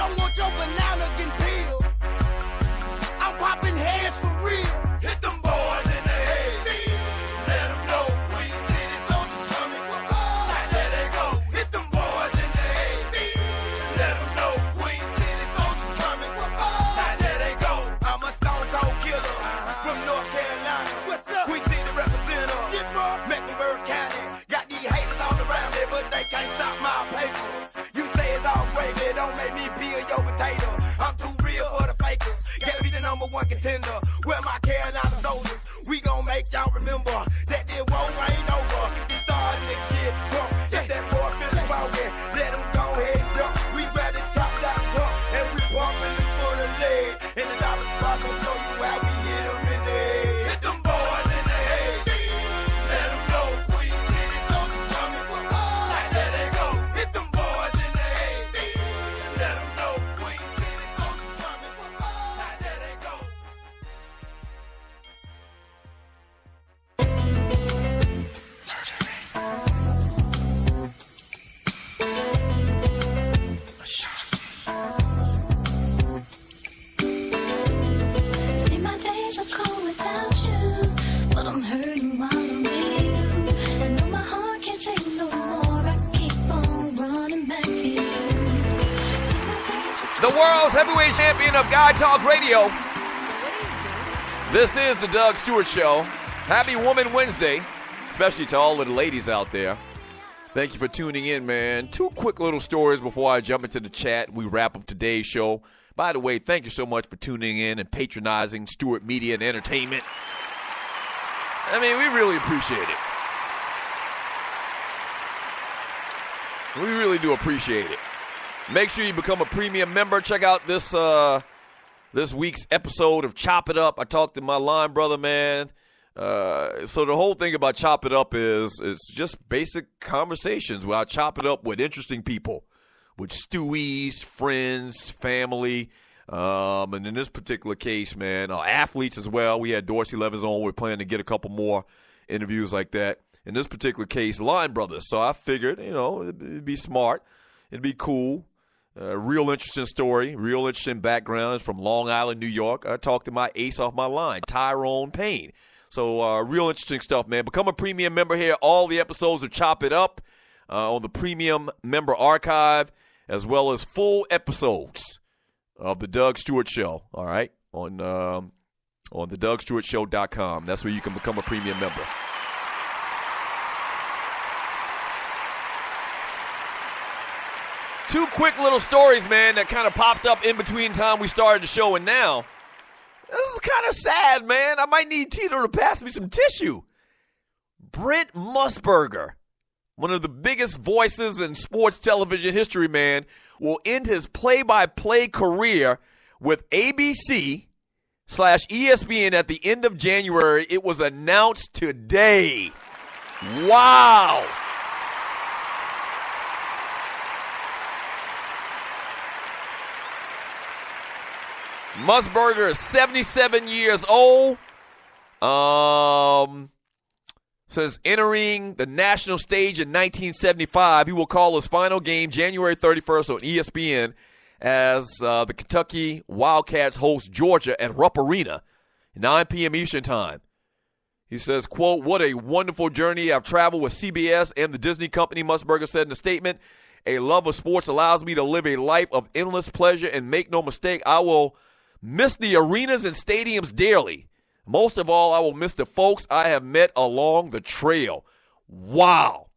don't want your banana getting peeled. I'm popping heads for real. Hit them boys in the head. Let them know Queen City soldiers coming. Now there they go. Hit them boys in the head. Let them know Queen City soldiers coming. Now there they go. I'm a stone cold killer from North Carolina. What's up? Queen City representative. Mecklenburg County. Got these haters all around me, but they can't stop my paper. You say it's all gravy, don't make me peel your potato. I'm too real for the fakers. Gotta be the number one contender. Where my Carolina soldiers, we gon' make y'all remember that this war ain't over. It's starting to get drunk. If that boy feeling broken, let him go ahead and jump. We ready to top that pump, and we pumping it for the leg. And the dollar spot gon' show you how we hit them in the head. Hit them boys in the head. Let them know Queen City soldiers coming. Now there they go. Hit them boys in the head. Let them know Queen City soldiers coming. Now there they go. See, my days are cold without you, but I'm hurting while I'm with you. And though my heart can't take no more, I keep on running back to you. See, my days are The world's heavyweight champion of Guy Talk Radio. This is the Doug Stewart Show. Happy Woman Wednesday, especially to all of the ladies out there. Thank you for tuning in, man. Two quick little stories before I jump into the chat. We wrap up today's show. By the way, thank you so much for tuning in and patronizing Stewart Media and Entertainment. I mean, we really appreciate it. We really do appreciate it. Make sure you become a premium member. Check out this week's episode of Chop It Up. I talked to my line brother, man. So the whole thing about Chop It Up is it's just basic conversations where I chop it up with interesting people, with Stewies, friends, family. And in this particular case, man, athletes as well. We had Dorsey Levis on. We're planning to get a couple more interviews like that. In this particular case, line brothers. So I figured, it'd be smart. It'd be cool. Real interesting story, real interesting background. It's from Long Island, New York. I talked to my ace off my line, Tyrone Payne. So real interesting stuff, man. Become a premium member here. All the episodes are Chop It Up on the premium member archive, as well as full episodes of the Doug Stewart Show, all right, on the DougStewartShow.com. That's where you can become a premium member. Two quick little stories, man, that kind of popped up in between time we started the show and now. This is kind of sad, man. I might need Tito to pass me some tissue. Brent Musburger, one of the biggest voices in sports television history, man, will end his play-by-play career with ABC/ESPN at the end of January. It was announced today. Wow. Musburger is 77 years old. Says entering the national stage in 1975, he will call his final game January 31st on ESPN as the Kentucky Wildcats host Georgia at Rupp Arena, 9 p.m. Eastern time. He says, quote, "What a wonderful journey I've traveled with CBS and the Disney Company," Musburger said in a statement. "A love of sports allows me to live a life of endless pleasure, and make no mistake, I will miss the arenas and stadiums dearly. Most of all, I will miss the folks I have met along the trail." Wow.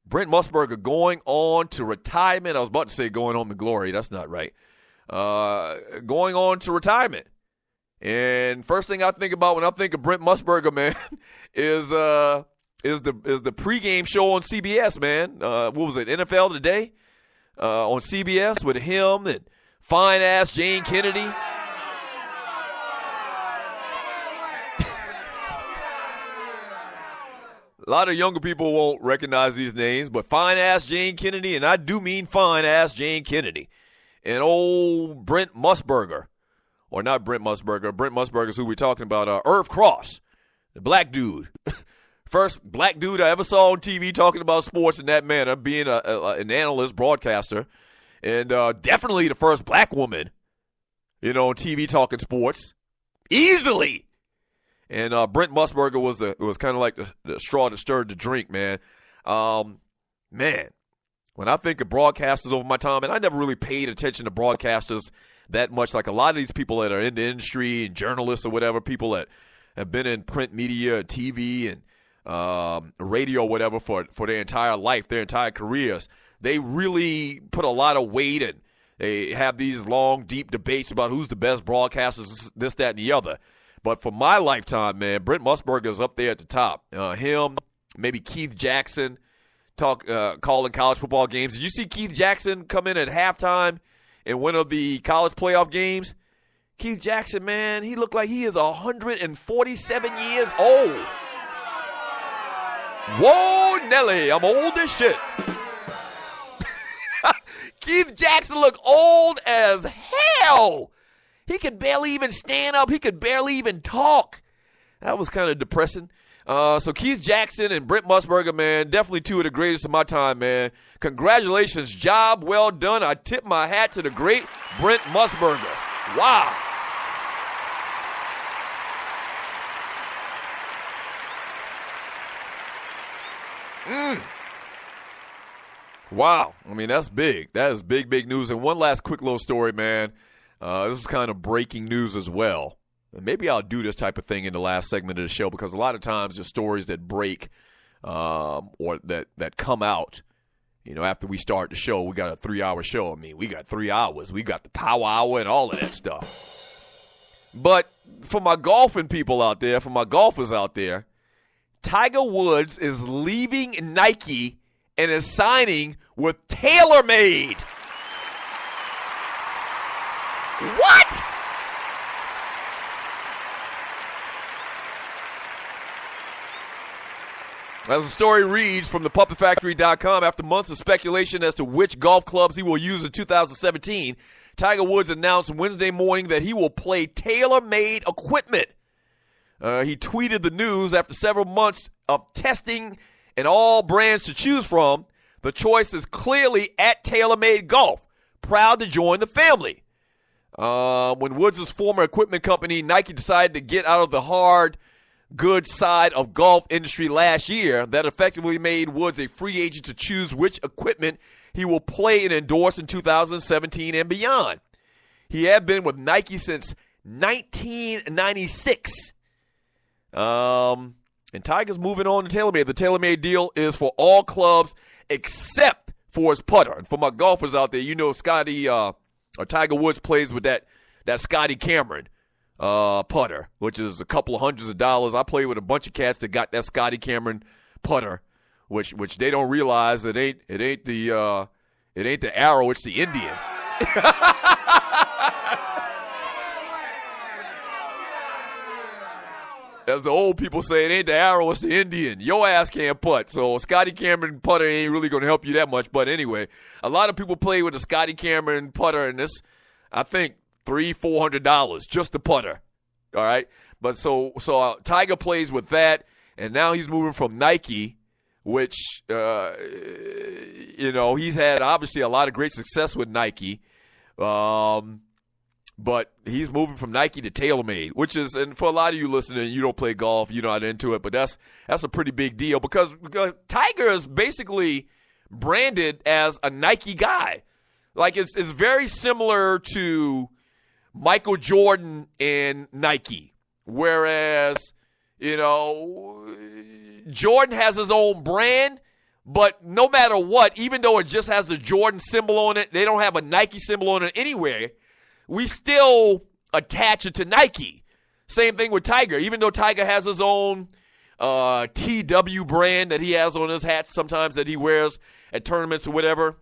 Brent Musburger going on to retirement. I was about to say going on to glory. That's not right. Going on to retirement. And first thing I think about when I think of Brent Musburger, man, is the pregame show on CBS, man. What was it, NFL Today? On CBS with him and fine-ass Jane Kennedy. A lot of younger people won't recognize these names, but fine-ass Jane Kennedy, and I do mean fine-ass Jane Kennedy, and old Brent Musburger, or not Brent Musburger. Brent Musburger is who we're talking about. Irv Cross, the black dude. First black dude I ever saw on TV talking about sports in that manner, being an analyst, broadcaster. and definitely the first black woman, on TV talking sports, easily. And Brent Musburger was kind of like the straw that stirred the drink, man. Man, when I think of broadcasters over my time, and I never really paid attention to broadcasters that much, like a lot of these people that are in the industry and journalists or whatever, people that have been in print media, TV, and radio or whatever for their entire life, their entire careers, they really put a lot of weight and they have these long, deep debates about who's the best broadcasters, this, that, and the other. But for my lifetime, man, Brent Musburger is up there at the top. Him, maybe Keith Jackson, calling college football games. Did you see Keith Jackson come in at halftime in one of the college playoff games? Keith Jackson, man, he looked like he is 147 years old. Whoa, Nelly, I'm old as shit. Keith Jackson looked old as hell. He could barely even stand up. He could barely even talk. That was kind of depressing. So Keith Jackson and Brent Musburger, man, definitely two of the greatest of my time, man. Congratulations. Job well done. I tip my hat to the great Brent Musburger. Wow. Wow. I mean, that's big. That is big, big news. And one last quick little story, man. This is kind of breaking news as well. And maybe I'll do this type of thing in the last segment of the show because a lot of times the stories that break or that come out, after we start the show, we got a 3-hour show. I mean, we got 3 hours. We got the power hour and all of that stuff. But for my golfing people out there, for my golfers out there, Tiger Woods is leaving Nike and is signing with TaylorMade. What? As the story reads from thepuppetfactory.com, after months of speculation as to which golf clubs he will use in 2017, Tiger Woods announced Wednesday morning that he will play TaylorMade equipment. He tweeted the news after several months of testing and all brands to choose from. The choice is clearly at TaylorMade Golf, proud to join the family. When Woods' former equipment company, Nike, decided to get out of the hard goods side of golf industry last year, that effectively made Woods a free agent to choose which equipment he will play and endorse in 2017 and beyond. He had been with Nike since 1996. And Tiger's moving on to TaylorMade. The TaylorMade deal is for all clubs except for his putter. And for my golfers out there, Tiger Woods plays with that Scotty Cameron putter, which is a couple of hundreds of dollars. I play with a bunch of cats that got that Scotty Cameron putter, which they don't realize it ain't the arrow, it's the Indian. As the old people say, it ain't the arrow, it's the Indian. Your ass can't putt. So Scotty Cameron putter ain't really going to help you that much. But anyway, a lot of people play with a Scotty Cameron putter, and this, I think, $300-400 just the putter. All right? But so Tiger plays with that, and now he's moving from Nike, which, he's had obviously a lot of great success with Nike. But he's moving from Nike to TaylorMade, which is, and for a lot of you listening, you don't play golf, you're not into it, but that's a pretty big deal because Tiger is basically branded as a Nike guy. Like it's very similar to Michael Jordan and Nike, whereas, Jordan has his own brand, but no matter what, even though it just has the Jordan symbol on it, they don't have a Nike symbol on it anywhere. We still attach it to Nike. Same thing with Tiger. Even though Tiger has his own TW brand that he has on his hats sometimes that he wears at tournaments or whatever,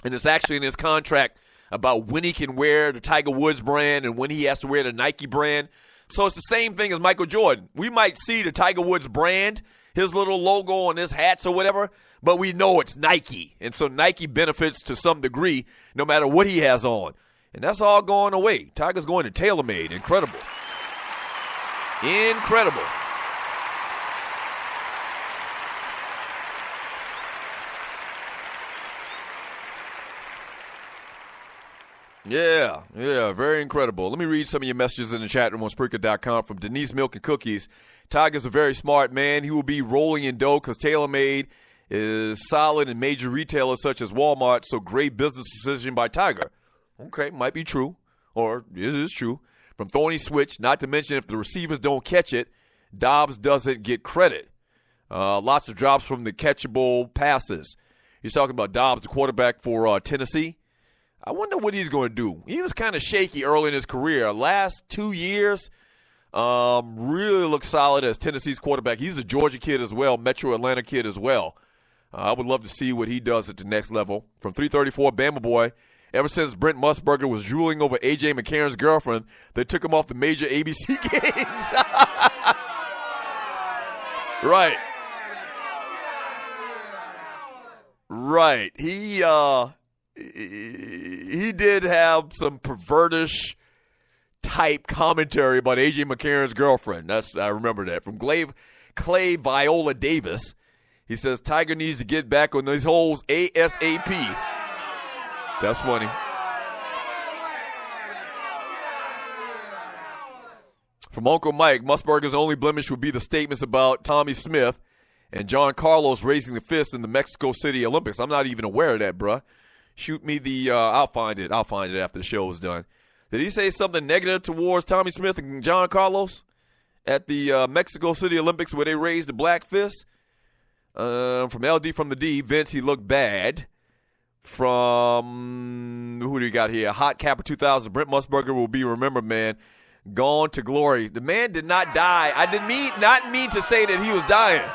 and it's actually in his contract about when he can wear the Tiger Woods brand and when he has to wear the Nike brand. So it's the same thing as Michael Jordan. We might see the Tiger Woods brand, his little logo on his hats or whatever, but we know it's Nike. And so Nike benefits to some degree no matter what he has on. And that's all going away. Tiger's going to TaylorMade. Incredible. Incredible. Yeah, very incredible. Let me read some of your messages in the chat room on Spreaker.com from Denise Milk and Cookies. Tiger's a very smart man. He will be rolling in dough because TaylorMade is solid in major retailers such as Walmart, so great business decision by Tiger. Okay, might be true, or it is true. From Thorny Switch, not to mention if the receivers don't catch it, Dobbs doesn't get credit. Lots of drops from the catchable passes. He's talking about Dobbs, the quarterback for Tennessee. I wonder what he's going to do. He was kind of shaky early in his career. Last 2 years, really looked solid as Tennessee's quarterback. He's a Georgia kid as well, Metro Atlanta kid as well. I would love to see what he does at the next level. From 334, Bama Boy, ever since Brent Musburger was drooling over A.J. McCarron's girlfriend, they took him off the major ABC games. Right. Right. He did have some pervertish type commentary about A.J. McCarron's girlfriend. I remember that. From Clay Viola Davis, he says Tiger needs to get back on these holes ASAP. That's funny. From Uncle Mike, Musburger's only blemish would be the statements about Tommy Smith and John Carlos raising the fist in the Mexico City Olympics. I'm not even aware of that, bruh. Shoot me the I'll find it after the show is done. Did he say something negative towards Tommy Smith and John Carlos at the Mexico City Olympics where they raised the black fist? From LD from the D, Vince, he looked bad. From, who do you got here? Hot Capper 2000, Brent Musburger will be remembered, man. Gone to glory. The man did not die. I did not mean to say that he was dying.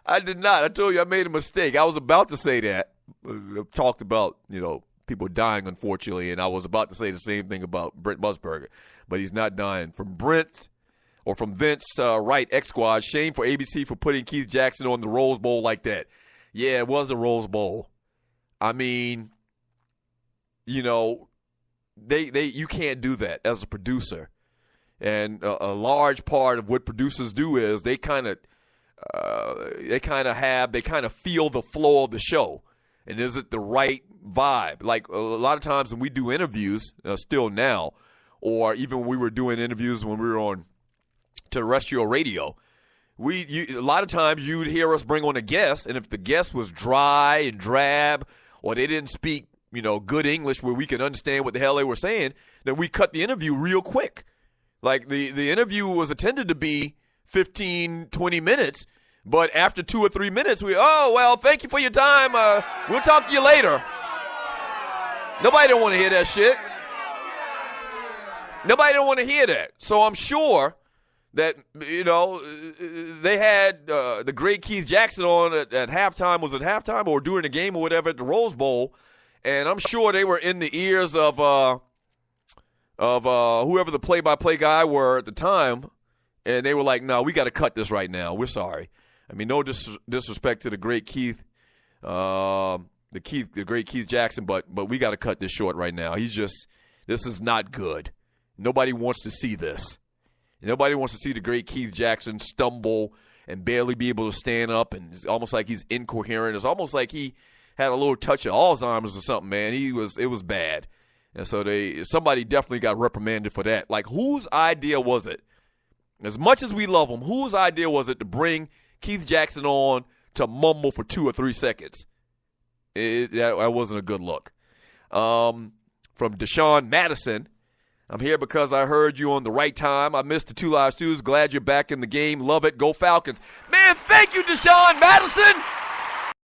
I did not. I told you I made a mistake. I was about to say that. I've talked about, people dying, unfortunately, and I was about to say the same thing about Brent Musburger, but he's not dying. From Vince Wright, X-Squad, shame for ABC for putting Keith Jackson on the Rose Bowl like that. Yeah, it was the Rose Bowl. I mean, you can't do that as a producer. And a large part of what producers do is they kind of feel the flow of the show. And is it the right vibe? Like a lot of times when we do interviews, still now, or even when we were doing interviews when we were on terrestrial radio, a lot of times you'd hear us bring on a guest, and if the guest was dry and drab, or they didn't speak, good English where we could understand what the hell they were saying, then we cut the interview real quick. Like the interview was intended to be 15, 20 minutes, but after 2 or 3 minutes, thank you for your time. We'll talk to you later. Nobody don't want to hear that shit. Nobody don't want to hear that. So I'm sure that, they had the great Keith Jackson on at halftime. Was it halftime or during the game or whatever at the Rose Bowl? And I'm sure they were in the ears of whoever the play-by-play guy were at the time. And they were like, no, we got to cut this right now. We're sorry. I mean, no disrespect to the great Keith, the great Keith Jackson, but we got to cut this short right now. This is not good. Nobody wants to see this. Nobody wants to see the great Keith Jackson stumble and barely be able to stand up, and it's almost like he's incoherent. It's almost like he had a little touch of Alzheimer's or something, man. It was bad. And so somebody definitely got reprimanded for that. Like, whose idea was it? As much as we love him, whose idea was it to bring Keith Jackson on to mumble for 2 or 3 seconds? That wasn't a good look. From Deshaun Madison, I'm here because I heard you on the right time. I missed the 2 Live Stews. Glad you're back in the game. Love it. Go Falcons. Man, thank you, Deshaun Madison.